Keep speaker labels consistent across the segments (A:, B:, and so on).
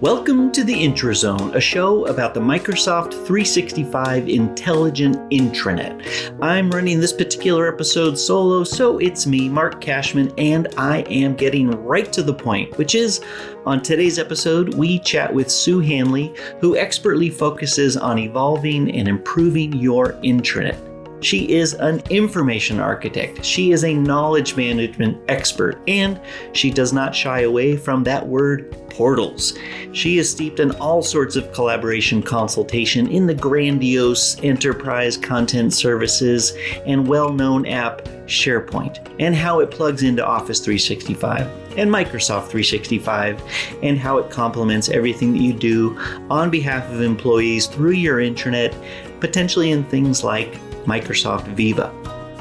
A: Welcome to the Intrazone, a show about the Microsoft 365 Intelligent Intranet. I'm running this particular episode solo, so it's me, Mark Cashman, and I am getting right to the point, which is, on today's episode, we chat with Sue Hanley, who expertly focuses on evolving and improving your intranet. She is an information architect, she is a knowledge management expert, and she does not shy away from that word, portals. She is steeped in all sorts of collaboration consultation in the grandiose enterprise content services and well-known app SharePoint, and how it plugs into Office 365 and Microsoft 365, and how it complements everything that you do on behalf of employees through your intranet, potentially in things like Microsoft Viva.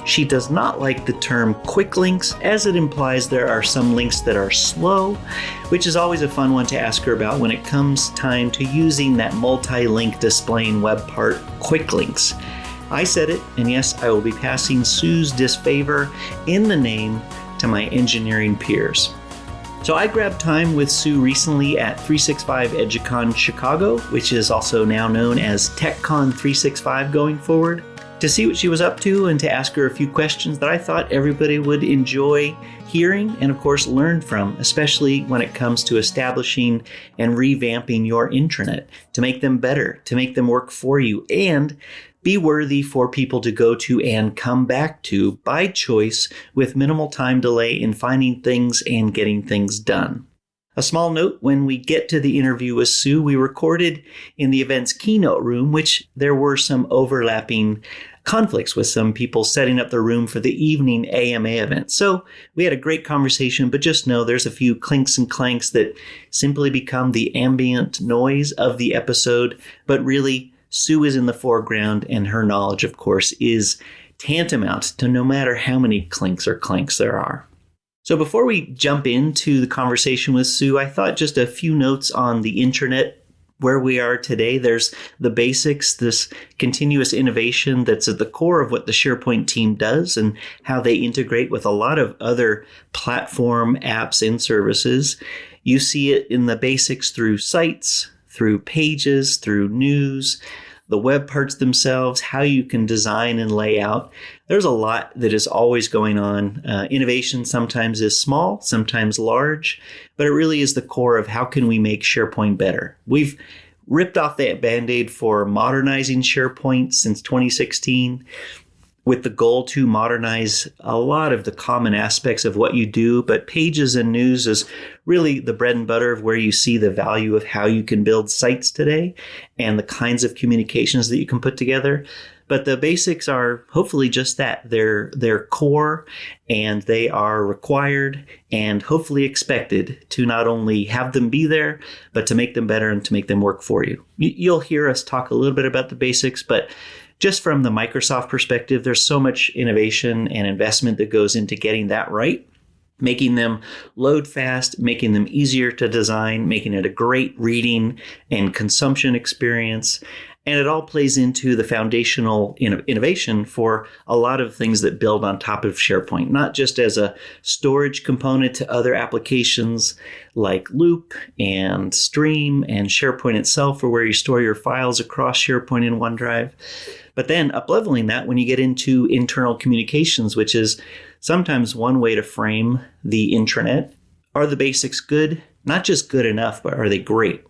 A: She does not like the term quick links, as it implies there are some links that are slow, which is always a fun one to ask her about when it comes time to using that multi-link displaying web part, quick links. I said it, and yes, I will be passing Sue's disfavor in the name to my engineering peers. So I grabbed time with Sue recently at 365 EduCon Chicago, which is also now known as TechCon 365 going forward, to see what she was up to and to ask her a few questions that I thought everybody would enjoy hearing and, of course, learn from, especially when it comes to establishing and revamping your intranet to make them better, to make them work for you, and be worthy for people to go to and come back to by choice with minimal time delay in finding things and getting things done. A small note, when we get to the interview with Sue, we recorded in the event's keynote room, which there were some overlapping conflicts with some people setting up the room for the evening AMA event. So we had a great conversation, but just know there's a few clinks and clanks that simply become the ambient noise of the episode. But really, Sue is in the foreground, and her knowledge, of course, is tantamount to no matter how many clinks or clanks there are. So before we jump into the conversation with Sue, I thought just a few notes on the intranet, where we are today. There's the basics, this continuous innovation that's at the core of what the SharePoint team does and how they integrate with a lot of other platform apps and services. You see it in the basics through sites, through pages, through news, the web parts themselves, how you can design and lay out. There's a lot that is always going on. Innovation sometimes is small, sometimes large, but it really is the core of how can we make SharePoint better. We've ripped off that Band-Aid for modernizing SharePoint since 2016 with the goal to modernize a lot of the common aspects of what you do, but pages and news is really the bread and butter of where you see the value of how you can build sites today and the kinds of communications that you can put together. But the basics are hopefully just that. They're core, and they are required and hopefully expected to not only have them be there, but to make them better and to make them work for you. You'll hear us talk a little bit about the basics, but just from the Microsoft perspective, there's so much innovation and investment that goes into getting that right, making them load fast, making them easier to design, making it a great reading and consumption experience. And it all plays into the foundational innovation for a lot of things that build on top of SharePoint, not just as a storage component to other applications like Loop and Stream and SharePoint itself, or where you store your files across SharePoint in OneDrive. But then up-leveling that when you get into internal communications, which is sometimes one way to frame the intranet. Are the basics good? Not just good enough, but are they great?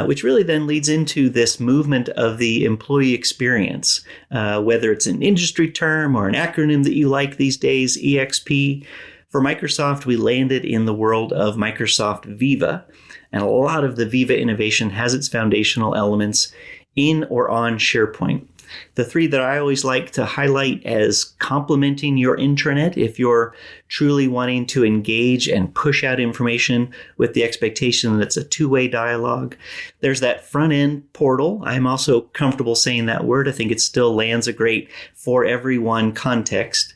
A: Which really then leads into this movement of the employee experience, whether it's an industry term or an acronym that you like these days, EXP. For Microsoft, we landed in the world of Microsoft Viva, and a lot of the Viva innovation has its foundational elements in or on SharePoint. The three that I always like to highlight as complementing your intranet if you're truly wanting to engage and push out information with the expectation that it's a two-way dialogue. There's that front-end portal. I'm also comfortable saying that word. I think it still lands a great for everyone context.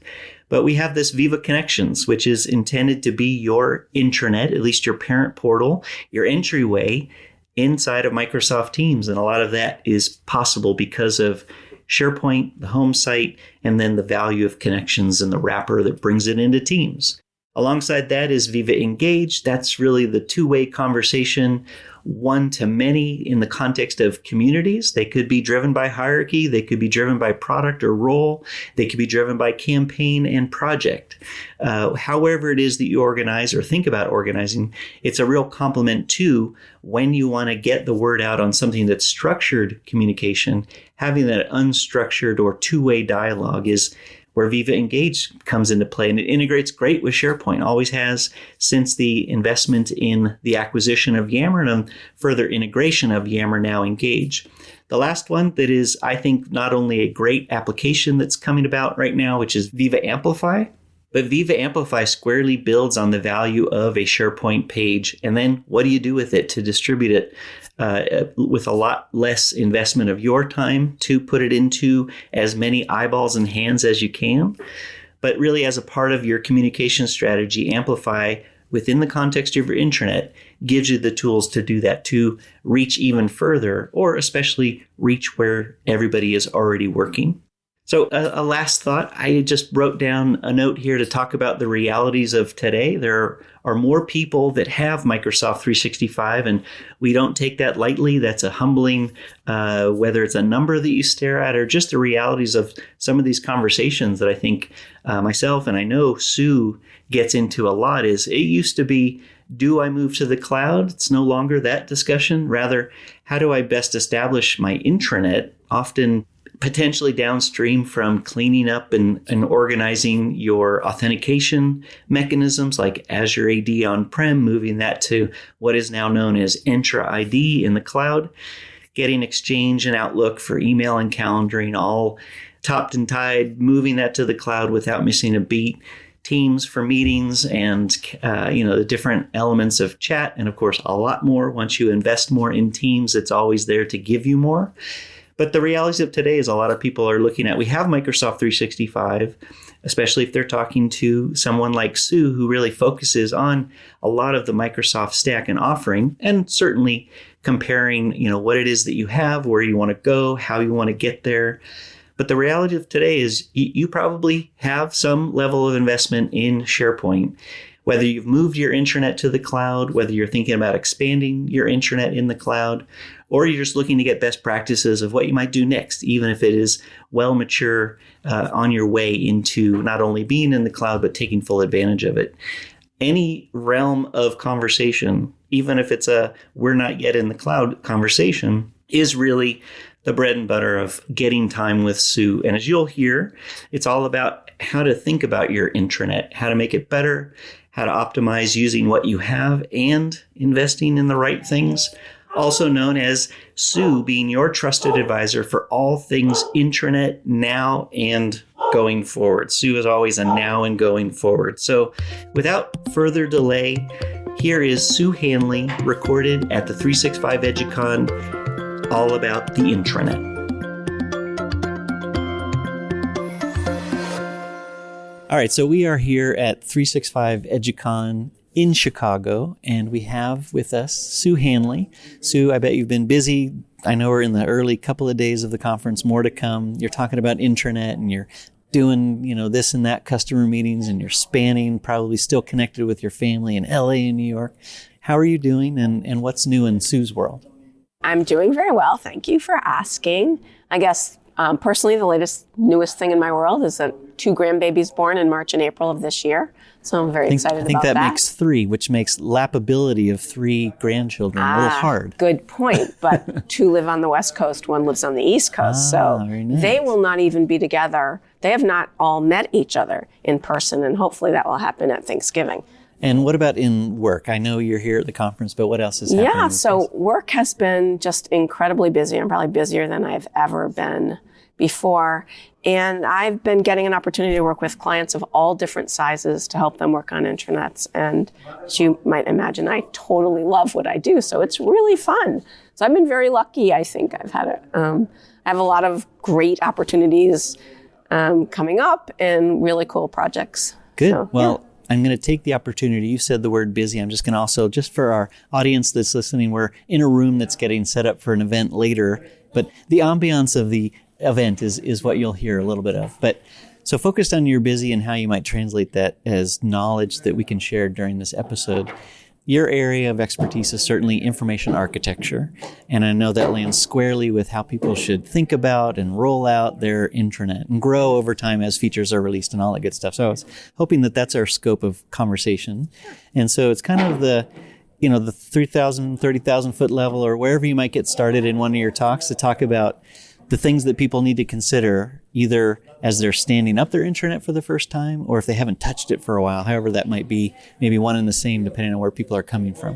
A: But we have this Viva Connections, which is intended to be your intranet, at least your parent portal, your entryway inside of Microsoft Teams. And a lot of that is possible because of SharePoint, the home site, and then the value of connections and the wrapper that brings it into Teams. Alongside that is Viva Engage. That's really the two-way conversation, one to many in the context of communities. They could be driven by hierarchy. They could be driven by product or role. They could be driven by campaign and project. However it is that you organize or think about organizing, it's a real complement to when you want to get the word out on something that's structured communication. Having that unstructured or two-way dialogue is where Viva Engage comes into play, and it integrates great with SharePoint, always has since the investment in the acquisition of Yammer and further integration of Yammer Now Engage. The last one that is, I think, not only a great application that's coming about right now, which is Viva Amplify, but Viva Amplify squarely builds on the value of a SharePoint page. And then what do you do with it to distribute it with a lot less investment of your time to put it into as many eyeballs and hands as you can? But really, as a part of your communication strategy, Amplify, within the context of your intranet, gives you the tools to do that, to reach even further, or especially reach where everybody is already working. So a last thought, I just wrote down a note here to talk about the realities of today. There are more people that have Microsoft 365, and we don't take that lightly. That's a humbling, whether it's a number that you stare at or just the realities of some of these conversations that I think myself and I know Sue gets into a lot. Is it used to be, do I move to the cloud? It's no longer that discussion. Rather, how do I best establish my intranet, often potentially downstream from cleaning up and organizing your authentication mechanisms like Azure AD on-prem, moving that to what is now known as Entra ID in the cloud, getting Exchange and Outlook for email and calendaring all topped and tied, moving that to the cloud without missing a beat, Teams for meetings and the different elements of chat, and of course a lot more. Once you invest more in Teams, it's always there to give you more. But the realities of today is a lot of people are looking at, we have Microsoft 365, especially if they're talking to someone like Sue, who really focuses on a lot of the Microsoft stack and offering, and certainly comparing, what it is that you have, where you want to go, how you want to get there. But the reality of today is you probably have some level of investment in SharePoint. Whether you've moved your intranet to the cloud, whether you're thinking about expanding your intranet in the cloud, or you're just looking to get best practices of what you might do next, even if it is well mature on your way into not only being in the cloud, but taking full advantage of it. Any realm of conversation, even if it's a we're not yet in the cloud conversation, is really the bread and butter of getting time with Sue. And as you'll hear, it's all about how to think about your intranet, how to make it better, how to optimize using what you have and investing in the right things. Also known as Sue being your trusted advisor for all things intranet now and going forward. Sue is always a now and going forward. So without further delay, here is Sue Hanley recorded at the 365 EduCon, all about the intranet. All right, so we are here at 365 EduCon in Chicago, and we have with us Sue Hanley. Sue, I bet you've been busy. I know we're in the early couple of days of the conference, more to come. You're talking about intranet, and you're doing, this and that customer meetings, and you're spanning, probably still connected with your family in LA and New York. How are you doing, and what's new in Sue's world?
B: I'm doing very well. Thank you for asking. I guess personally, the newest thing in my world is that 2 grandbabies born in March and April of this year. So I'm very excited about that.
A: I think that makes 3, which makes lappability of 3 grandchildren a little hard.
B: Good point. But 2 live on the West Coast, 1 lives on the East Coast. So
A: nice.
B: They will not even be together. They have not all met each other in person, and hopefully that will happen at Thanksgiving.
A: And what about in work? I know you're here at the conference, but what else is happening?
B: Yeah, so work has been just incredibly busy. I'm probably busier than I've ever been before. And I've been getting an opportunity to work with clients of all different sizes to help them work on intranets. And as you might imagine, I totally love what I do. So it's really fun. So I've been very lucky, I think. I have a lot of great opportunities coming up and really cool projects.
A: Good.
B: So,
A: well, I'm going to take the opportunity. You said the word busy. I'm just going to also, just for our audience that's listening, we're in a room that's getting set up for an event later. But the ambiance of the event is what you'll hear a little bit of. But So focused on you're busy and how you might translate that as knowledge that we can share during this episode. Your area of expertise is certainly information architecture, and I know that lands squarely with how people should think about and roll out their intranet and grow over time as features are released and all that good stuff. So I was hoping that that's our scope of conversation. And so it's kind of the 3,000, 30,000 foot level or wherever you might get started in one of your talks to talk about the things that people need to consider either as they're standing up their intranet for the first time or if they haven't touched it for a while, however that might be, maybe one and the same depending on where people are coming from.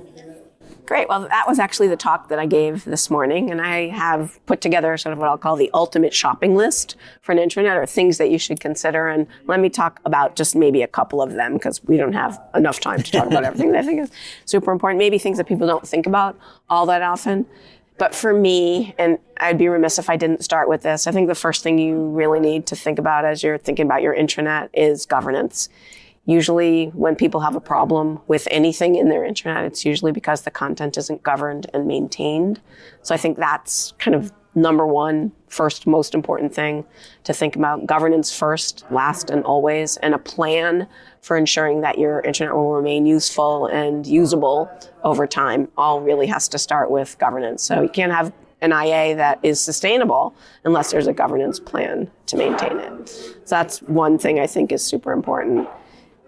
B: Great. Well, that was actually the talk that I gave this morning, and I have put together sort of what I'll call the ultimate shopping list for an intranet or things that you should consider. And let me talk about just maybe a couple of them because we don't have enough time to talk about everything that I think is super important. Maybe things that people don't think about all that often. But for me, and I'd be remiss if I didn't start with this, I think the first thing you really need to think about as you're thinking about your intranet is governance. Usually when people have a problem with anything in their intranet, it's usually because the content isn't governed and maintained. So I think that's kind of number one, first, most important thing to think about. Governance first, last, and always, and a plan for ensuring that your intranet will remain useful and usable over time. All really has to start with governance. So you can't have an IA that is sustainable unless there's a governance plan to maintain it. So that's one thing I think is super important.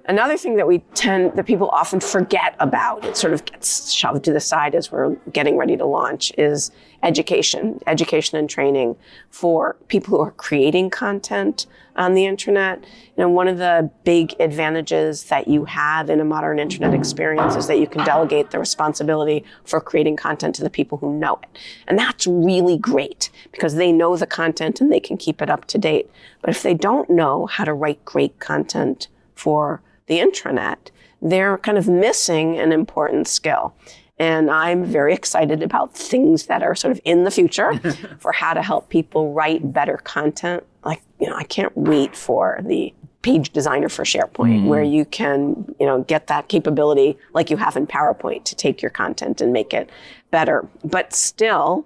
B: Another thing that people often forget about, it sort of gets shoved to the side as we're getting ready to launch, is education and training for people who are creating content on the intranet. One of the big advantages that you have in a modern intranet experience is that you can delegate the responsibility for creating content to the people who know it. And that's really great because they know the content and they can keep it up to date. But if they don't know how to write great content for the intranet, they're kind of missing an important skill. And I'm very excited about things that are sort of in the future for how to help people write better content. Like, I can't wait for the page designer for SharePoint, where you can, get that capability like you have in PowerPoint to take your content and make it better. But still,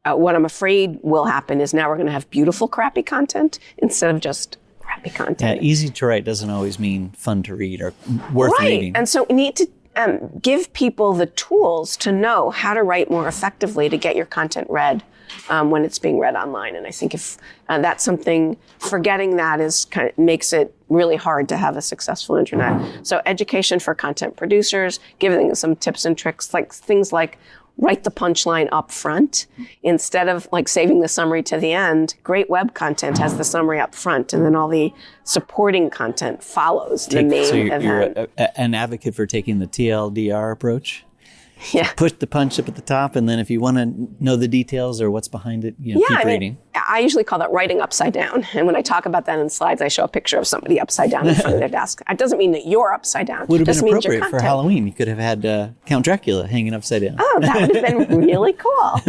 B: what I'm afraid will happen is now we're going to have beautiful, crappy content instead of just crappy content.
A: Yeah, easy to write doesn't always mean fun to read or worth reading.
B: And so we need to give people the tools to know how to write more effectively to get your content read when it's being read online. And I think if that's something, forgetting that makes it really hard to have a successful intranet. So education for content producers, giving them some tips and tricks, like things like write the punchline up front instead of saving the summary to the end. Great web content has the summary up front, and then all the supporting content follows the main event.
A: You're an advocate for taking the TLDR approach?
B: Yeah.
A: Push the punch up at the top, and then if you want to know the details or what's behind it, keep reading.
B: I usually call that writing upside down. And when I talk about that in slides, I show a picture of somebody upside down in front of their desk. It doesn't mean that you're upside down.
A: Would have been appropriate for Halloween. You could have had Count Dracula hanging upside down.
B: Oh, that would have been really cool.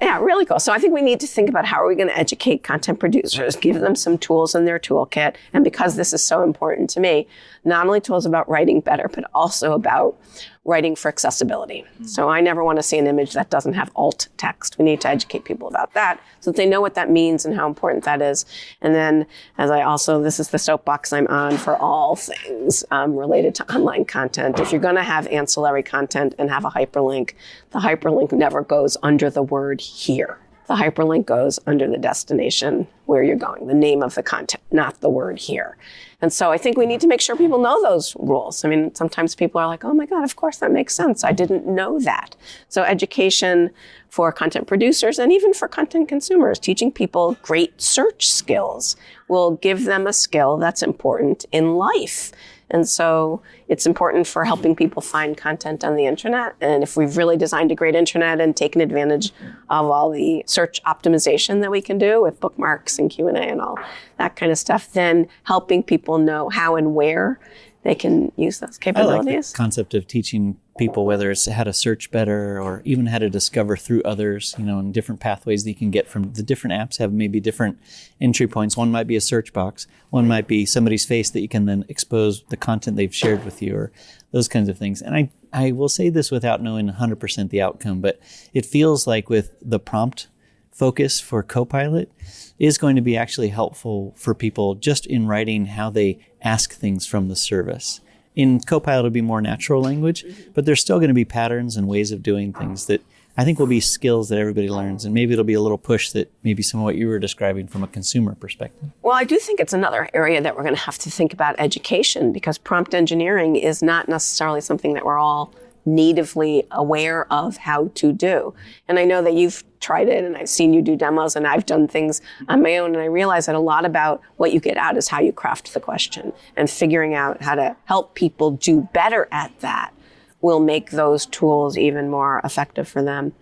B: Yeah, really cool. So I think we need to think about how are we going to educate content producers, give them some tools in their toolkit. And because this is so important to me, not only tools about writing better, but also about writing for accessibility. So I never want to see an image that doesn't have alt text. We need to educate people about that so that they know what that means and how important that is. And then this is the soapbox I'm on for all things related to online content. If you're going to have ancillary content and have a hyperlink, the hyperlink never goes under the word here. The hyperlink goes under the destination where you're going, the name of the content, not the word here. And so I think we need to make sure people know those rules. I mean, sometimes people are like, oh my God, of course that makes sense. I didn't know that. So education for content producers and even for content consumers, teaching people great search skills will give them a skill that's important in life. And so it's important for helping people find content on the intranet. And if we've really designed a great intranet and taken advantage of all the search optimization that we can do with bookmarks and Q&A and all that kind of stuff, then helping people know how and where they can use those capabilities.
A: I like the concept of teaching people whether it's how to search better or even how to discover through others, and different pathways that you can get from the different apps have maybe different entry points. One might be a search box. One might be somebody's face that you can then expose the content they've shared with you or those kinds of things. And I will say this without knowing 100% the outcome, but it feels like with the prompt focus for Copilot is going to be actually helpful for people just in writing how they ask things from the service. In Copilot, it'll be more natural language, but there's still going to be patterns and ways of doing things that I think will be skills that everybody learns. And maybe it'll be a little push that maybe some of what you were describing from a consumer perspective.
B: Well, I do think it's another area that we're going to have to think about education, because prompt engineering is not necessarily something that we're all natively aware of how to do. And I know that you've tried it, and I've seen you do demos, and I've done things on my own, and I realize that a lot about what you get out is how you craft the question, and figuring out how to help people do better at that will make those tools even more effective for them.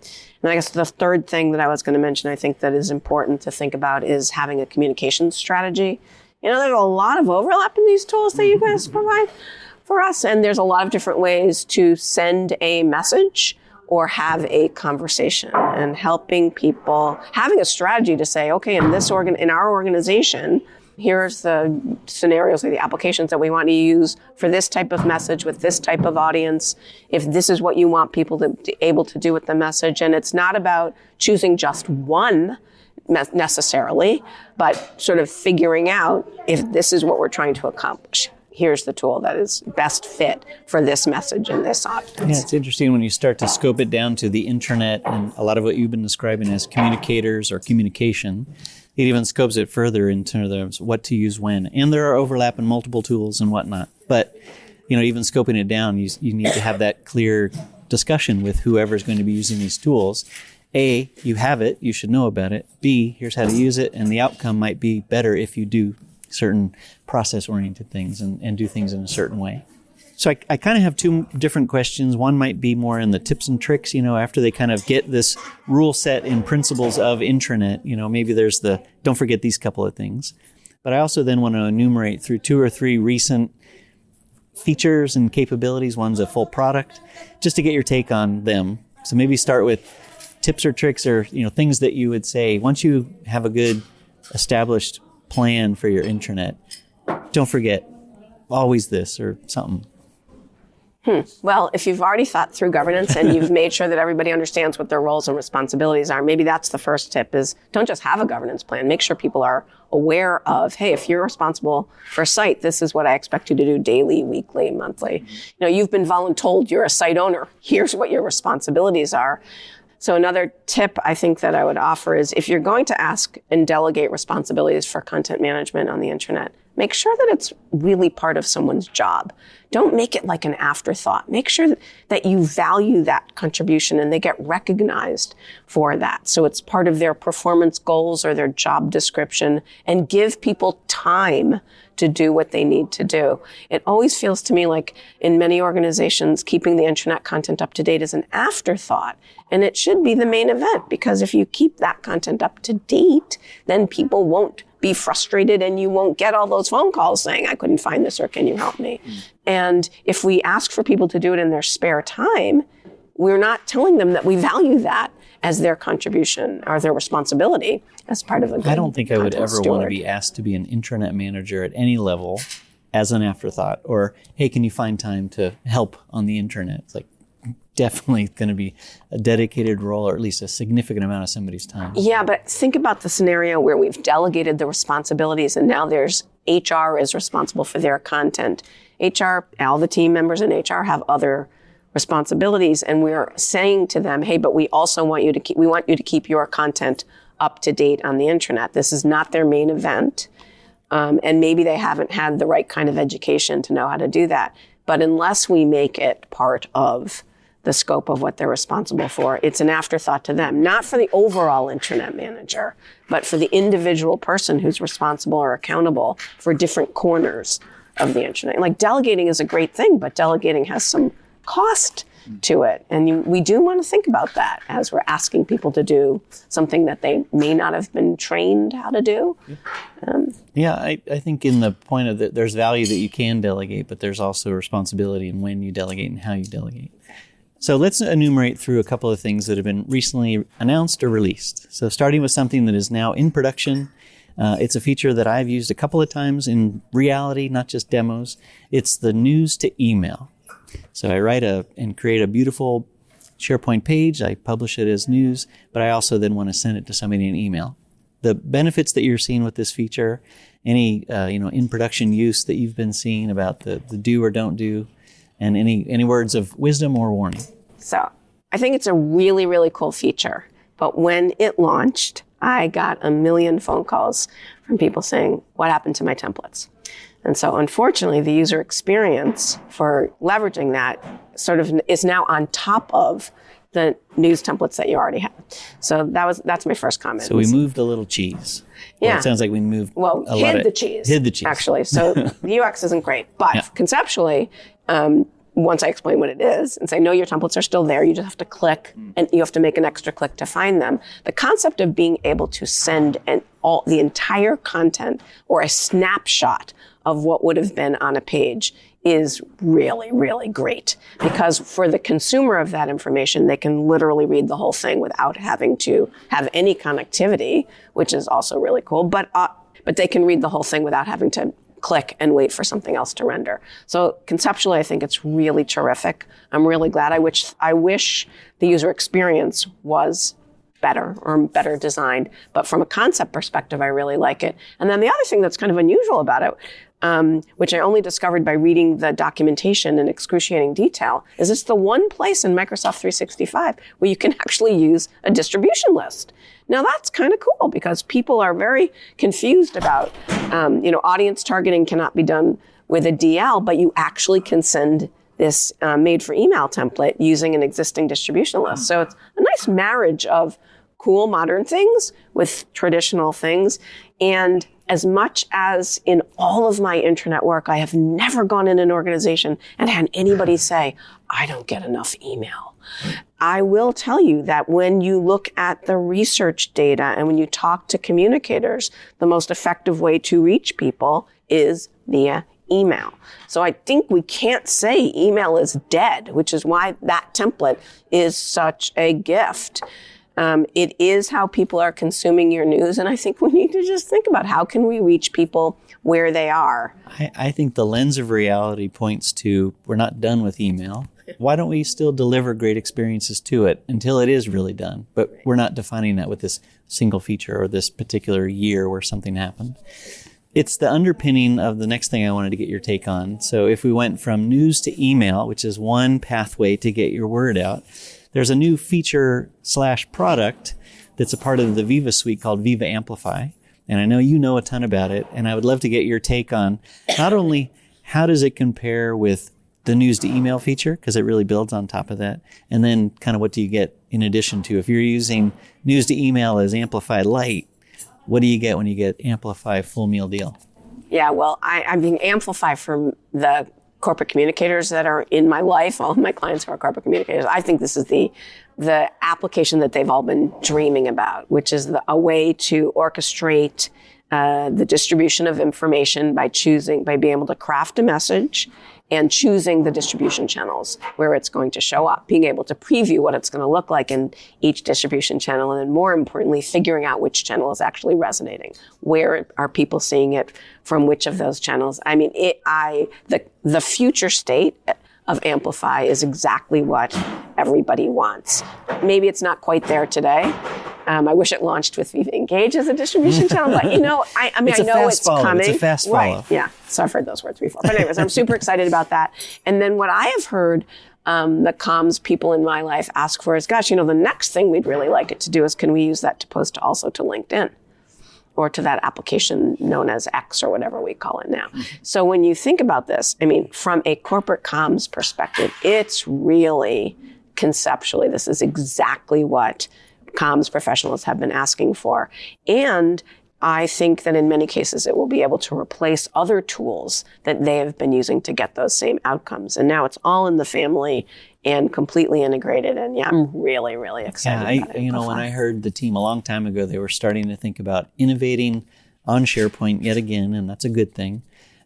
B: And I guess the third thing that I was going to mention, I think that is important to think about, is having a communication strategy. You know, there's a lot of overlap in these tools that you guys provide for us, and there's a lot of different ways to send a message or have a conversation, and helping people, having a strategy to say, okay, in our organization, here's the scenarios or the applications that we want to use for this type of message with this type of audience, if this is what you want people to be able to do with the message. And it's not about choosing just one necessarily, but sort of figuring out if this is what we're trying to accomplish. Here's the tool that is best fit for this message and this audience.
A: Yeah, it's interesting when you start to scope it down to the intranet and a lot of what you've been describing as communicators or communication. It even scopes it further in terms of what to use when. And there are overlap in multiple tools and whatnot. But, you know, even scoping it down, you need to have that clear discussion with whoever's going to be using these tools. A, you have it, you should know about it. B, here's how to use it. And the outcome might be better if you do certain process-oriented things and do things in a certain way. So I kind of have two different questions. One might be more in the tips and tricks, you know, after they kind of get this rule set and principles of intranet, you know, maybe there's don't forget these couple of things. But I also then want to enumerate through 2 or 3 recent features and capabilities. One's a full product, just to get your take on them. So maybe start with tips or tricks, or, you know, things that you would say, once you have a good established plan for your intranet, don't forget always this or something.
B: Well, if you've already thought through governance and you've made sure that everybody understands what their roles and responsibilities are, maybe that's the first tip, is don't just have a governance plan. Make sure people are aware of, hey, if you're responsible for a site, this is what I expect you to do daily, weekly, monthly. You know, you've been voluntold you're a site owner. Here's what your responsibilities are. So another tip I think that I would offer is, if you're going to ask and delegate responsibilities for content management on the intranet, make sure that it's really part of someone's job. Don't make it like an afterthought. Make sure that you value that contribution and they get recognized for that. So it's part of their performance goals or their job description, and give people time to do what they need to do. It always feels to me like in many organizations, keeping the intranet content up to date is an afterthought, and it should be the main event, because if you keep that content up to date, then people won't be frustrated and you won't get all those phone calls saying, I couldn't find this, or can you help me? And if we ask for people to do it in their spare time, we're not telling them that we value that as their contribution or their responsibility as part of a good
A: I don't think I would ever
B: steward.
A: want to be asked to be an intranet manager at any level as an afterthought, or, hey, can you find time to help on the intranet? It's like, definitely going to be a dedicated role, or at least a significant amount of somebody's time.
B: Yeah, but think about the scenario where we've delegated the responsibilities and now there's HR is responsible for their content. HR, all the team members in HR have other responsibilities, and we're saying to them, hey, but we also want you to keep your content up to date on the intranet. This is not their main event. And maybe they haven't had the right kind of education to know how to do that. But unless we make it part of the scope of what they're responsible for, it's an afterthought to them, not for the overall intranet manager, but for the individual person who's responsible or accountable for different corners of the intranet. Like, delegating is a great thing, but delegating has some cost to it. And we do want to think about that as we're asking people to do something that they may not have been trained how to do.
A: I think in the point of that, there's value that you can delegate, but there's also responsibility in when you delegate and how you delegate. So let's enumerate through a couple of things that have been recently announced or released. So starting with something that is now in production. It's a feature that I've used a couple of times in reality, not just demos. It's the news to email. So I write and create a beautiful SharePoint page, I publish it as news, but I also then want to send it to somebody in email. The benefits that you're seeing with this feature, any in production use that you've been seeing about the do or don't do, and any words of wisdom or warning?
B: So I think it's a really, really cool feature. But when it launched, I got a million phone calls from people saying, what happened to my templates? And so unfortunately, the user experience for leveraging that sort of is now on top of the news templates that you already have. So that's my first comment.
A: So we moved a little cheese.
B: Yeah.
A: Well, it sounds like we moved
B: hid the cheese, actually. So the UX isn't great. But conceptually, once I explain what it is and say, no, your templates are still there. You just have to click and you have to make an extra click to find them. The concept of being able to send the entire content or a snapshot of what would have been on a page is really, really great, because for the consumer of that information, they can literally read the whole thing without having to have any connectivity, which is also really cool. But they can read the whole thing without having to click and wait for something else to render. So conceptually, I think it's really terrific. I'm really glad. I wish the user experience was better or better designed. But from a concept perspective, I really like it. And then the other thing that's kind of unusual about it, which I only discovered by reading the documentation in excruciating detail, is it's the one place in Microsoft 365 where you can actually use a distribution list. Now that's kind of cool because people are very confused about, audience targeting cannot be done with a DL, but you actually can send this made for email template using an existing distribution list. So it's a nice marriage of cool modern things with traditional things. And as much as in all of my intranet work, I have never gone in an organization and had anybody say, I don't get enough email. I will tell you that when you look at the research data and when you talk to communicators, the most effective way to reach people is via email. So I think we can't say email is dead, which is why that template is such a gift. It is how people are consuming your news. And I think we need to just think about how can we reach people where they are.
A: I think the lens of reality points to we're not done with email. Why don't we still deliver great experiences to it until it is really done? But we're not defining that with this single feature or this particular year where something happened. It's the underpinning of the next thing I wanted to get your take on. So if we went from news to email, which is one pathway to get your word out, there's a new feature/product that's a part of the Viva suite called Viva Amplify. And I know you know a ton about it. And I would love to get your take on not only how does it compare with the news to email feature, because it really builds on top of that. And then kind of what do you get in addition to, if you're using news to email as Amplify Lite, what do you get when you get Amplify full meal deal?
B: Yeah, well, I'm being Amplify from the corporate communicators that are in my life, all of my clients who are corporate communicators. I think this is the application that they've all been dreaming about, which is a way to orchestrate the distribution of information by being able to craft a message and choosing the distribution channels where it's going to show up, being able to preview what it's going to look like in each distribution channel, and then more importantly, figuring out which channel is actually resonating. Where are people seeing it from which of those channels? I mean, the future state of Amplify is exactly what everybody wants. Maybe it's not quite there today. I wish it launched with Viva Engage as a distribution channel, but I know it's coming.
A: It's a fast follow.
B: Right, yeah. So I've heard those words before. But anyways, I'm super excited about that. And then what I have heard the comms people in my life ask for is, gosh, the next thing we'd really like it to do is, can we use that to post also to LinkedIn or to that application known as X or whatever we call it now. Mm-hmm. So when you think about this, I mean, from a corporate comms perspective, it's really conceptually, this is exactly what comms professionals have been asking for. And I think that in many cases, it will be able to replace other tools that they have been using to get those same outcomes. And now it's all in the family and completely integrated. And yeah, I'm really, really excited about it.
A: When I heard the team a long time ago, they were starting to think about innovating on SharePoint yet again, and that's a good thing.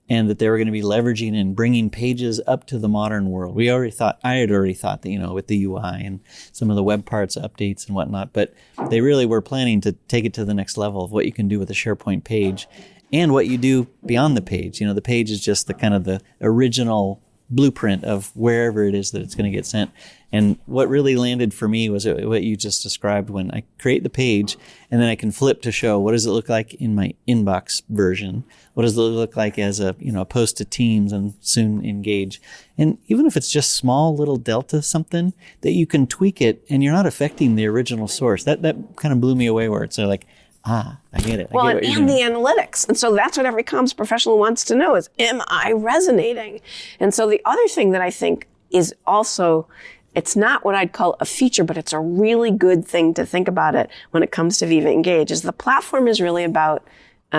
A: And that they were going to be leveraging and bringing pages up to the modern world. I had already thought that, with the UI and some of the web parts updates and whatnot, but they really were planning to take it to the next level of what you can do with a SharePoint page and what you do beyond the page. The page is just the kind of the original blueprint of wherever it is that it's going to get sent. And what really landed for me was what you just described. When I create the page and then I can flip to show what does it look like in my inbox version? What does it look like as a post to Teams and soon Engage? And even if it's just small little delta something that you can tweak it and you're not affecting the original source, that kind of blew me away where it's like, I get it.
B: Well, and the analytics. And so that's what every comms professional wants to know is, am I resonating? And so the other thing that I think is also, it's not what I'd call a feature, but it's a really good thing to think about it when it comes to Viva Engage, is the platform is really about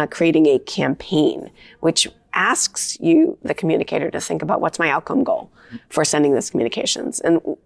B: creating a campaign, which asks you, the communicator, to think about what's my outcome goal for sending this communications.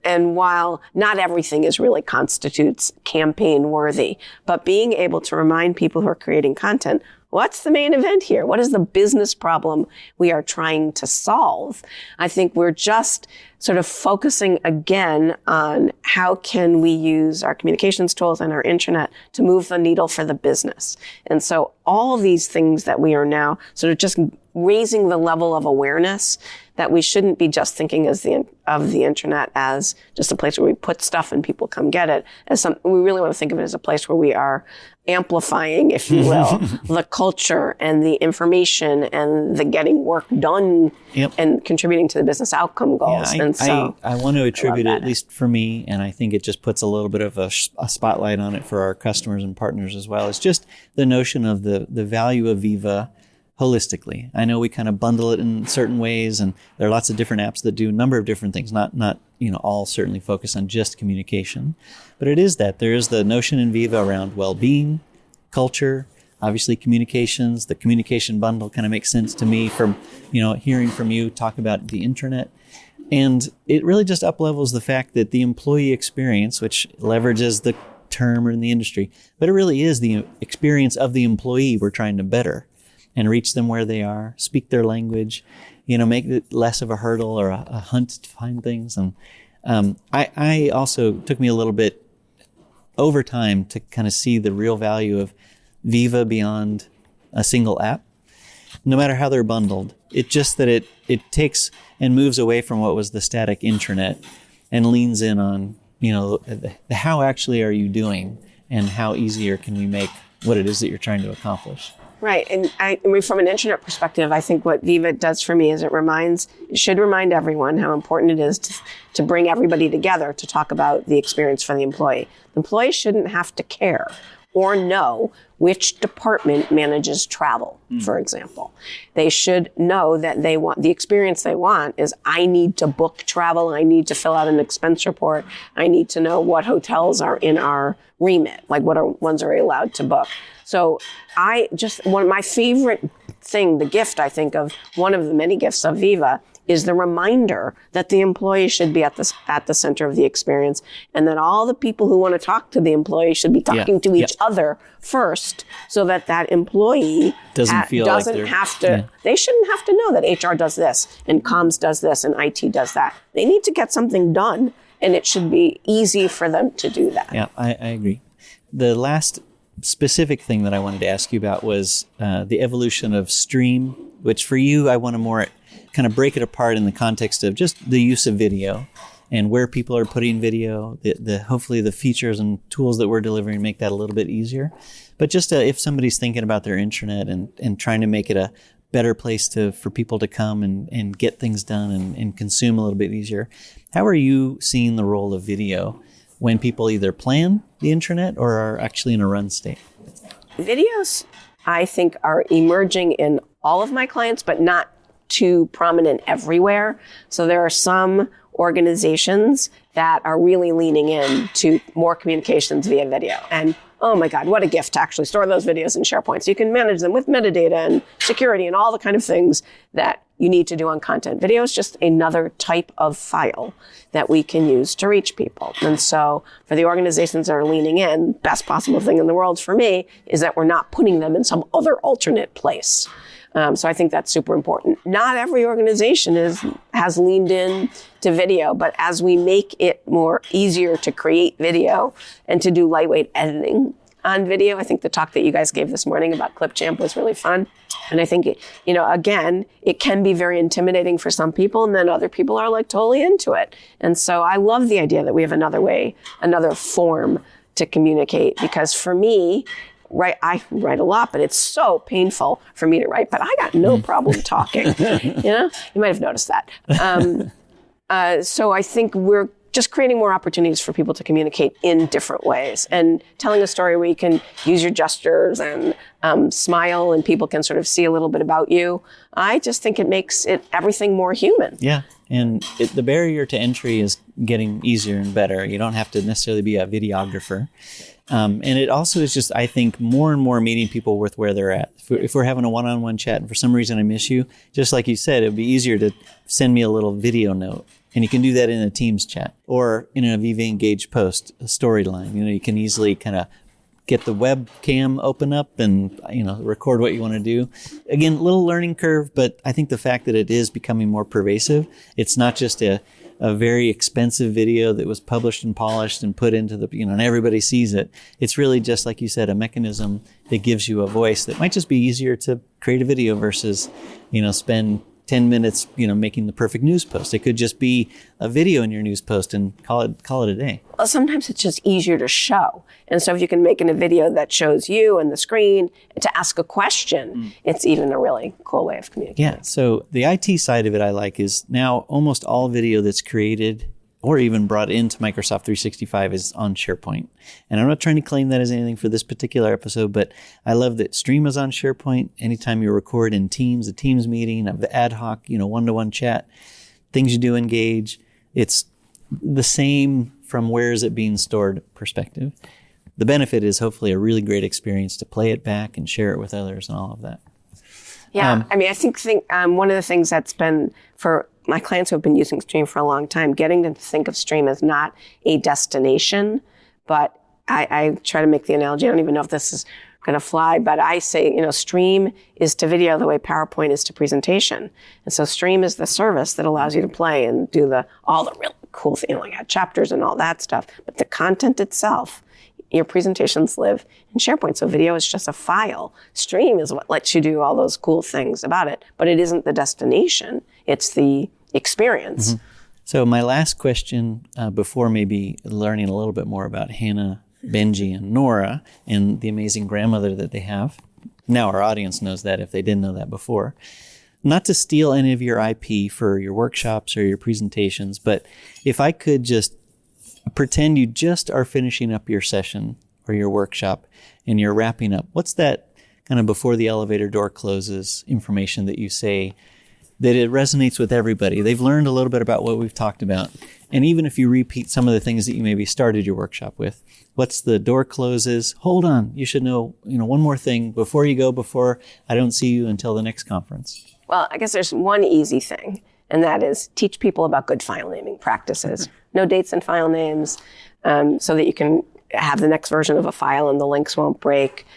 B: And while not everything is really constitutes campaign worthy, but being able to remind people who are creating content, what's the main event here? What is the business problem we are trying to solve? I think we're just sort of focusing again on how can we use our communications tools and our intranet to move the needle for the business. And so all these things that we are now sort of just raising the level of awareness that we shouldn't be just thinking of the intranet as just a place where we put stuff and people come get it. We really want to think of it as a place where we are amplifying, if you will, the culture and the information and the getting work done and contributing to the business outcome goals.
A: I want to attribute it, at least for me, and I think it just puts a little bit of a spotlight on it for our customers and partners as well. It's just the notion of the value of Viva holistically. I know we kind of bundle it in certain ways, and there are lots of different apps that do a number of different things, not all certainly focused on just communication, but it is that there is the notion in Viva around well-being, culture, obviously communications. The communication bundle kind of makes sense to me from, hearing from you talk about the intranet. And it really just up-levels the fact that the employee experience, which leverages the term in the industry, but it really is the experience of the employee we're trying to better and reach them where they are, speak their language, make it less of a hurdle or a hunt to find things. And I also took me a little bit over time to kind of see the real value of Viva beyond a single app, no matter how they're bundled. It's just that it takes and moves away from what was the static intranet and leans in on, the how actually are you doing and how easier can we make what it is that you're trying to accomplish.
B: Right. And from an intranet perspective, I think what Viva does for me is it should remind everyone how important it is to bring everybody together to talk about the experience for the employee. The employee shouldn't have to care or know which department manages travel, for example. They should know that the experience they want is, I need to book travel, I need to fill out an expense report, I need to know what hotels are in our remit, like what ones are we allowed to book. So one of my favorite thing, the gift, I think, of one of the many gifts of Viva is the reminder that the employee should be at the center of the experience, and that all the people who want to talk to the employee should be talking to each other first, so that employee they shouldn't have to know that HR does this and comms does this and IT does that. They need to get something done, and it should be easy for them to do that.
A: Yeah, I agree. The last specific thing that I wanted to ask you about was the evolution of Stream, which for you, I want to more kind of break it apart in the context of just the use of video and where people are putting video, hopefully the features and tools that we're delivering make that a little bit easier. But just if somebody's thinking about their intranet and trying to make it a better place for people to come and get things done and consume a little bit easier, how are you seeing the role of video when people either plan the intranet or are actually in a run state?
B: Videos, I think, are emerging in all of my clients, but not too prominent everywhere. So there are some organizations that are really leaning in to more communications via video. And oh my God, what a gift to actually store those videos in SharePoint. So you can manage them with metadata and security and all the kind of things that you need to do on content. Video is just another type of file that we can use to reach people. And so for the organizations that are leaning in, best possible thing in the world for me is that we're not putting them in some other alternate place. So I think that's super important. Not every organization has leaned in to video, but as we make it more easier to create video and to do lightweight editing, on video. I think the talk that you guys gave this morning about Clipchamp was really fun. And I think, again, it can be very intimidating for some people, and then other people are like totally into it. And so I love the idea that we have another form to communicate, because for me, I write a lot, but it's so painful for me to write, but I got no problem talking. You might have noticed that. So I think we're just creating more opportunities for people to communicate in different ways, and telling a story where you can use your gestures and smile, and people can sort of see a little bit about you. I just think it makes everything more human.
A: Yeah. And the barrier to entry is getting easier and better. You don't have to necessarily be a videographer. And it also is just, I think, more and more meeting people with where they're at. If we're having a one-on-one chat and for some reason I miss you, just like you said, it would be easier to send me a little video note. And you can do that in a Teams chat or in a Viva Engage post, a storyline. You can easily kind of get the webcam open up and, record what you want to do. Again, a little learning curve, but I think the fact that it is becoming more pervasive, it's not just a very expensive video that was published and polished and put into the, and everybody sees it. It's really just, like you said, a mechanism that gives you a voice that might just be easier to create a video versus, spend 10 minutes, making the perfect news post. It could just be a video in your news post and call it a day.
B: Well, sometimes it's just easier to show. And so if you can make in a video that shows you and the screen to ask a question, it's even a really cool way of communicating.
A: Yeah. So the IT side of it I like is now almost all video that's created or even brought into Microsoft 365 is on SharePoint. And I'm not trying to claim that as anything for this particular episode, but I love that Stream is on SharePoint. Anytime you record in Teams, a Teams meeting, an ad hoc, one-to-one chat, things you do Engage, it's the same from where is it being stored perspective. The benefit is hopefully a really great experience to play it back and share it with others and all of that.
B: Yeah, I think one of the things that's been for my clients who have been using Stream for a long time, getting them to think of Stream as not a destination, but I try to make the analogy, I don't even know if this is going to fly, but I say, Stream is to video the way PowerPoint is to presentation. And so Stream is the service that allows you to play and do all the really cool things, like add chapters and all that stuff. But the content itself, your presentations live in SharePoint. So video is just a file. Stream is what lets you do all those cool things about it, but it isn't the destination. It's the experience.
A: Mm-hmm. So my last question before maybe learning a little bit more about Hannah, Benji, and Nora and the amazing grandmother that they have. Now our audience knows that if they didn't know that before. Not to steal any of your IP for your workshops or your presentations, but if I could just pretend you just are finishing up your session or your workshop and you're wrapping up, what's that kind of before the elevator door closes information that you say that it resonates with everybody? They've learned a little bit about what we've talked about. And even if you repeat some of the things that you maybe started your workshop with, what's the door closes? Hold on, you should know, one more thing before you go, before I don't see you until the next conference.
B: Well, I guess there's one easy thing, and that is teach people about good file naming practices. No dates and file names, so that you can have the next version of a file and the links won't break.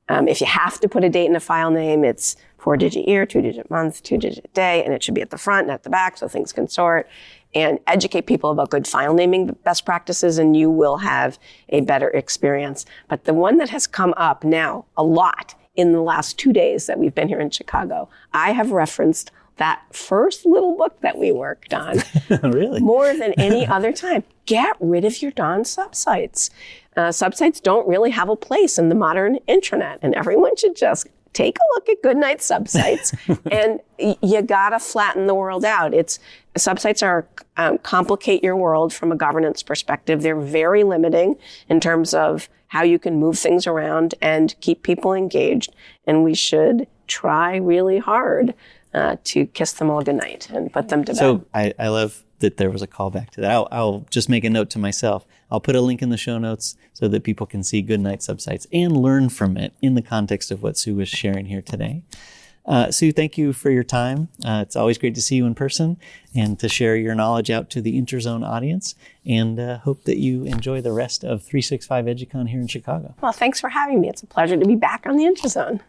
B: If you have to put a date in a file name, it's 4-digit year, 2-digit month, 2-digit day, and it should be at the front and at the back so things can sort. And educate people about good file naming best practices, and you will have a better experience. But the one that has come up now a lot in the last 2 days that we've been here in Chicago, I have referenced that first little book that we worked on.
A: Really?
B: More than any other time. Get rid of your darn subsites. Subsites don't really have a place in the modern intranet, and everyone should just take a look at goodnight subsites, and you gotta flatten the world out. Subsites are complicate your world from a governance perspective. They're very limiting in terms of how you can move things around and keep people engaged. And we should try really hard to kiss them all goodnight and put them to bed.
A: So I love that there was a callback to that. I'll just make a note to myself. I'll put a link in the show notes so that people can see Goodnight subsites and learn from it in the context of what Sue was sharing here today. Sue, thank you for your time. It's always great to see you in person and to share your knowledge out to the Interzone audience, and hope that you enjoy the rest of 365 EduCon here in Chicago.
B: Well, thanks for having me. It's a pleasure to be back on the Interzone.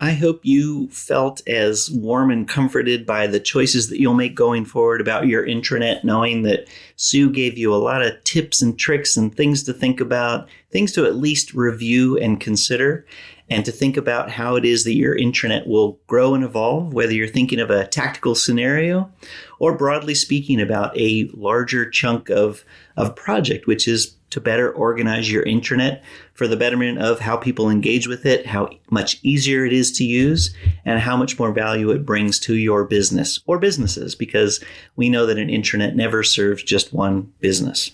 A: I hope you felt as warm and comforted by the choices that you'll make going forward about your intranet, knowing that Sue gave you a lot of tips and tricks and things to think about, things to at least review and consider, and to think about how it is that your intranet will grow and evolve, whether you're thinking of a tactical scenario or broadly speaking about a larger chunk of project, which is to better organize your intranet for the betterment of how people engage with it, how much easier it is to use, and how much more value it brings to your business or businesses, because we know that an intranet never serves just one business.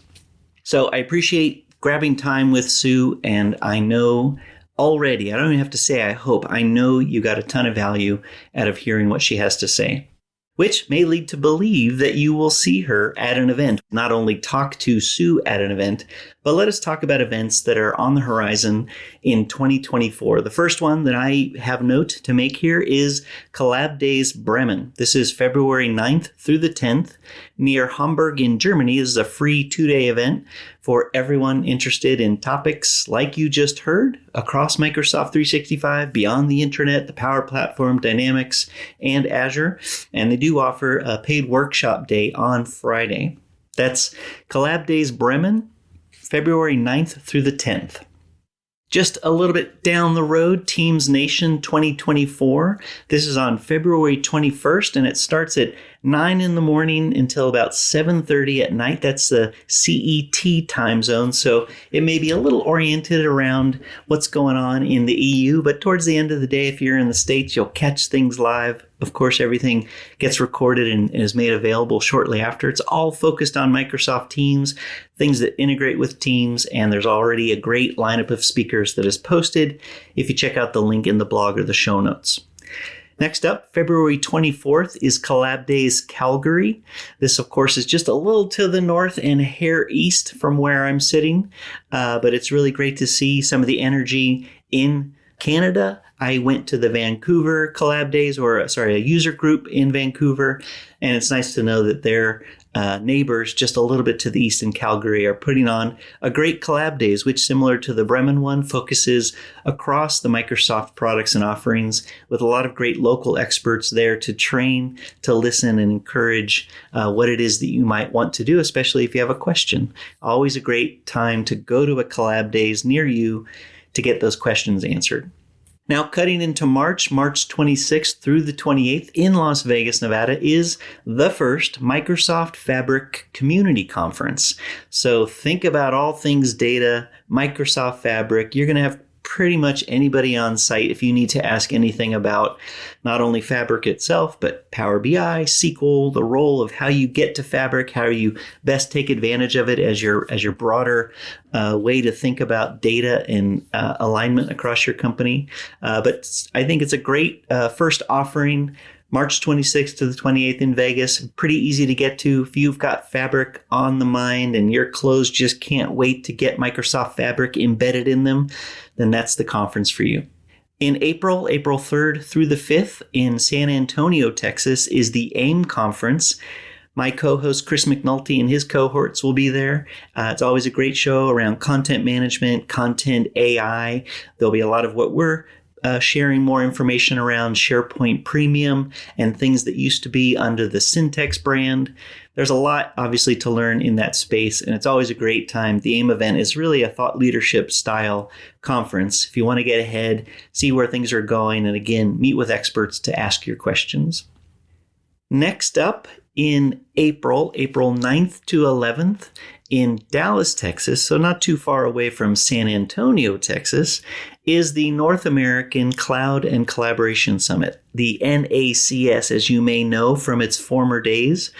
A: So I appreciate grabbing time with Sue, and I know already, I don't even have to say I hope, I know you got a ton of value out of hearing what she has to say, which may lead to believe that you will see her at an event. Not only talk to Sue at an event, but let us talk about events that are on the horizon in 2024. The first one that I have note to make here is Collab Days Bremen. This is February 9th through the 10th near Hamburg in Germany. This is a free 2-day event for everyone interested in topics like you just heard across Microsoft 365, beyond the intranet, the Power Platform, Dynamics, and Azure. And they do offer a paid workshop day on Friday. That's Collab Days Bremen, February 9th through the 10th. Just a little bit down the road, Teams Nation 2024. This is on February 21st, and it starts at 9 in the morning until about 7:30 at night. That's the CET time zone, so it may be a little oriented around what's going on in the EU, but towards the end of the day, if you're in the States, you'll catch things live. Of course, everything gets recorded and is made available shortly after. It's all focused on Microsoft Teams, things that integrate with Teams, and there's already a great lineup of speakers that is posted if you check out the link in the blog or the show notes. Next up, February 24th is Collab Days Calgary. This, of course, is just a little to the north and a hair east from where I'm sitting, but it's really great to see some of the energy in Canada. I went to the Vancouver Collab Days, a user group in Vancouver, and it's nice to know that their neighbors just a little bit to the east in Calgary are putting on a great Collab Days, which, similar to the Bremen one, focuses across the Microsoft products and offerings with a lot of great local experts there to train, to listen, and encourage what it is that you might want to do, especially if you have a question. Always a great time to go to a Collab Days near you to get those questions answered. Now, cutting into March 26th through the 28th in Las Vegas, Nevada, is the first Microsoft Fabric Community Conference. So think about all things data, Microsoft Fabric. You're going to have pretty much anybody on site if you need to ask anything about not only Fabric itself, but Power BI, SQL, the role of how you get to Fabric, how you best take advantage of it as your broader way to think about data and alignment across your company. But I think it's a great first offering. March 26th to the 28th in Vegas. Pretty easy to get to. If you've got Fabric on the mind and your clothes just can't wait to get Microsoft Fabric embedded in them, then that's the conference for you. In April 3rd through the 5th in San Antonio, Texas, is the AIM conference. My co-host Chris McNulty and his cohorts will be there. It's always a great show around content management, content AI. There'll be a lot of what we're sharing more information around SharePoint Premium and things that used to be under the Syntex brand. There's a lot, obviously, to learn in that space, and it's always a great time. The AIM event is really a thought leadership style conference. If you want to get ahead, see where things are going, and again, meet with experts to ask your questions. Next up in April 9th to 11th, in Dallas, Texas, so not too far away from San Antonio, Texas, is the North American Cloud and Collaboration Summit, the NACS, as you may know from its former days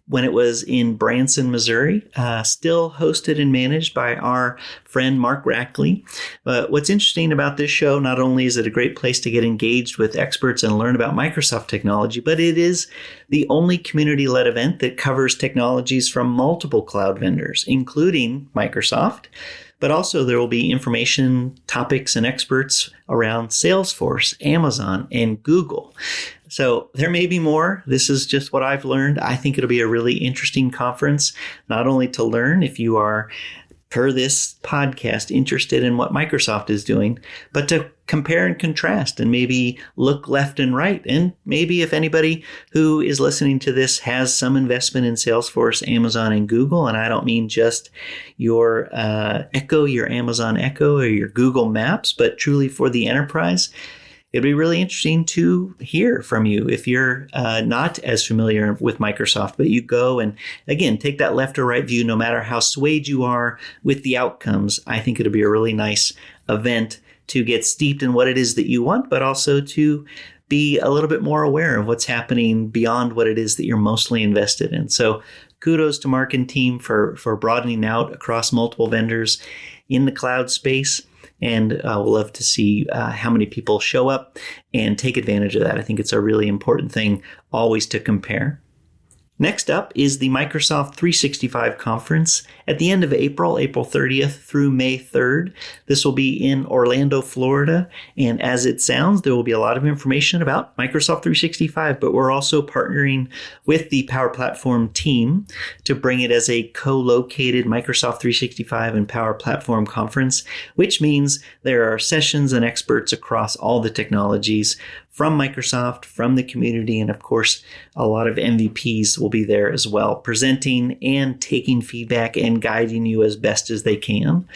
A: when it was in Branson, Missouri, still hosted and managed by our friend Mark Rackley. But what's interesting about this show, not only is it a great place to get engaged with experts and learn about Microsoft technology, but it is the only community-led event that covers technologies from multiple cloud vendors, including Microsoft. But also there will be information, topics, and experts around Salesforce, Amazon, and Google. So there may be more. This is just what I've learned. I think it'll be a really interesting conference, not only to learn if you are, per this podcast, interested in what Microsoft is doing, but to compare and contrast and maybe look left and right. And maybe if anybody who is listening to this has some investment in Salesforce, Amazon, and Google, and I don't mean just your Echo, your Amazon Echo, or your Google Maps, but truly for the enterprise, it'd be really interesting to hear from you if you're not as familiar with Microsoft, but you go and, again, take that left or right view, no matter how swayed you are with the outcomes. I think it'll be a really nice event to get steeped in what it is that you want, but also to be a little bit more aware of what's happening beyond what it is that you're mostly invested in. So kudos to Mark and team for broadening out across multiple vendors in the cloud space. And we'll love to see how many people show up and take advantage of that. I think it's a really important thing always to compare. Next up is the Microsoft 365 conference at the end of April, April 30th through May 3rd. This will be in Orlando, Florida. And as it sounds, there will be a lot of information about Microsoft 365, but we're also partnering with the Power Platform team to bring it as a co-located Microsoft 365 and Power Platform conference, which means there are sessions and experts across all the technologies from Microsoft, from the community, and of course, a lot of MVPs will be there as well, presenting and taking feedback and guiding you as best as they can.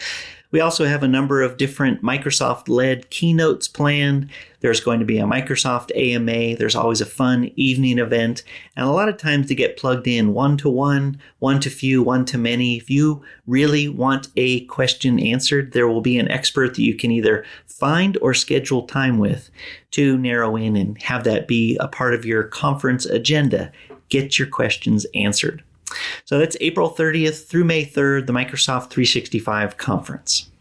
A: We also have a number of different Microsoft-led keynotes planned. There's going to be a Microsoft AMA. There's always a fun evening event. And a lot of times to get plugged in one-to-one, one-to-few, one-to-many. If you really want a question answered, there will be an expert that you can either find or schedule time with to narrow in and have that be a part of your conference agenda. Get your questions answered. So that's April 30th through May 3rd, the Microsoft 365 conference.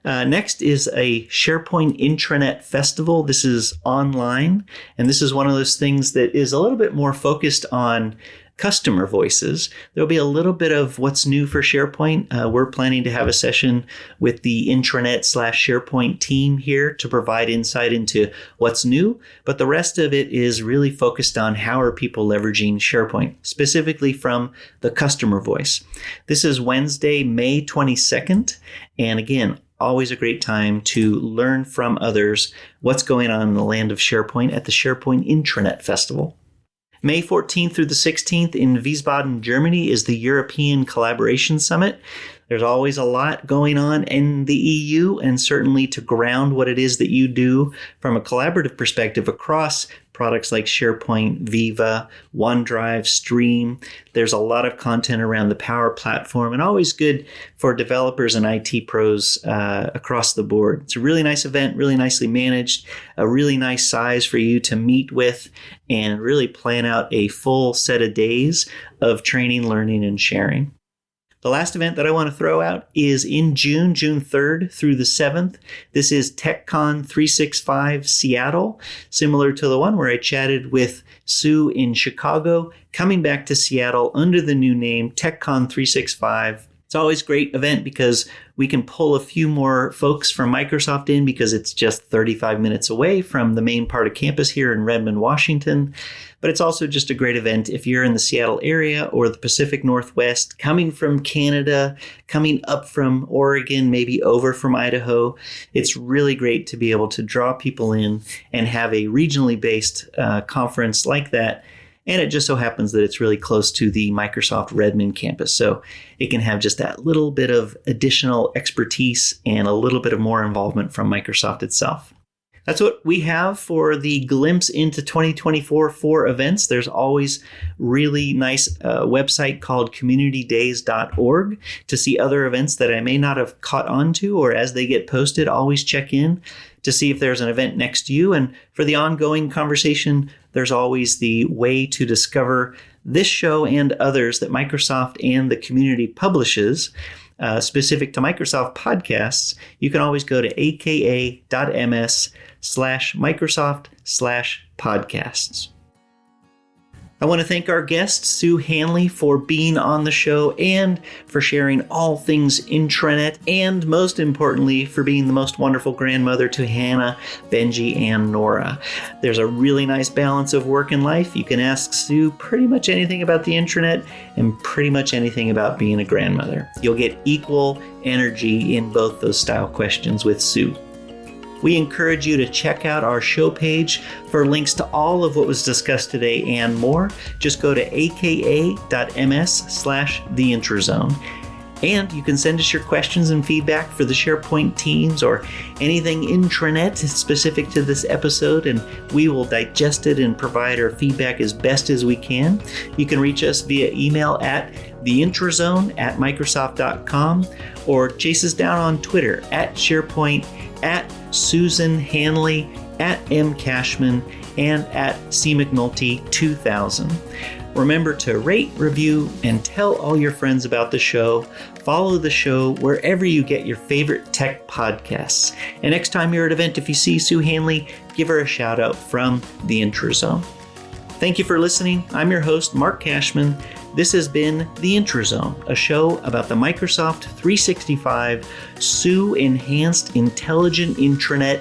A: Next is a SharePoint intranet festival. This is online, and this is one of those things that is a little bit more focused on customer voices. There'll be a little bit of what's new for SharePoint. We're planning to have a session with the intranet/SharePoint team here to provide insight into what's new, but the rest of it is really focused on how are people leveraging SharePoint, specifically from the customer voice. This is Wednesday, May 22nd, and again, always a great time to learn from others what's going on in the land of SharePoint at the SharePoint Intranet Festival. May 14th through the 16th in Wiesbaden, Germany is the European Collaboration Summit. There's always a lot going on in the EU, and certainly to ground what it is that you do from a collaborative perspective across products like SharePoint, Viva, OneDrive, Stream. There's a lot of content around the Power Platform, and always good for developers and IT pros across the board. It's a really nice event, really nicely managed, a really nice size for you to meet with and really plan out a full set of days of training, learning, and sharing. The last event that I want to throw out is in June 3rd through the 7th. This is TechCon 365 Seattle, similar to the one where I chatted with Sue in Chicago, coming back to Seattle under the new name TechCon 365. It's always a great event because we can pull a few more folks from Microsoft in because it's just 35 minutes away from the main part of campus here in Redmond, Washington. But it's also just a great event if you're in the Seattle area or the Pacific Northwest, coming from Canada, coming up from Oregon, maybe over from Idaho. It's really great to be able to draw people in and have a regionally based conference like that. And it just so happens that it's really close to the Microsoft Redmond campus. So it can have just that little bit of additional expertise and a little bit of more involvement from Microsoft itself. That's what we have for the glimpse into 2024 for events. There's always really nice website called communitydays.org to see other events that I may not have caught on to, or as they get posted, always check in to see if there's an event next to you. And for the ongoing conversation, there's always the way to discover this show and others that Microsoft and the community publishes. Specific to Microsoft podcasts, you can always go to aka.ms/Microsoft/podcasts. I want to thank our guest, Sue Hanley, for being on the show and for sharing all things intranet, and most importantly, for being the most wonderful grandmother to Hannah, Benji, and Nora. There's a really nice balance of work and life. You can ask Sue pretty much anything about the intranet and pretty much anything about being a grandmother. You'll get equal energy in both those style questions with Sue. We encourage you to check out our show page for links to all of what was discussed today and more. Just go to aka.ms/theinterzone. And you can send us your questions and feedback for the SharePoint teams or anything intranet specific to this episode, and we will digest it and provide our feedback as best as we can. You can reach us via email at theintrazone@microsoft.com or chase us down on Twitter at SharePoint, at Susan Hanley, at M. Cashman, and at C. McNulty 2000. Remember to rate, review, and tell all your friends about the show. Follow the show wherever you get your favorite tech podcasts. And next time you're at an event, if you see Sue Hanley, give her a shout out from the Intrazone. Thank you for listening. I'm your host, Mark Cashman. This has been The Intrazone, a show about the Microsoft 365 Sue Enhanced Intelligent Intranet.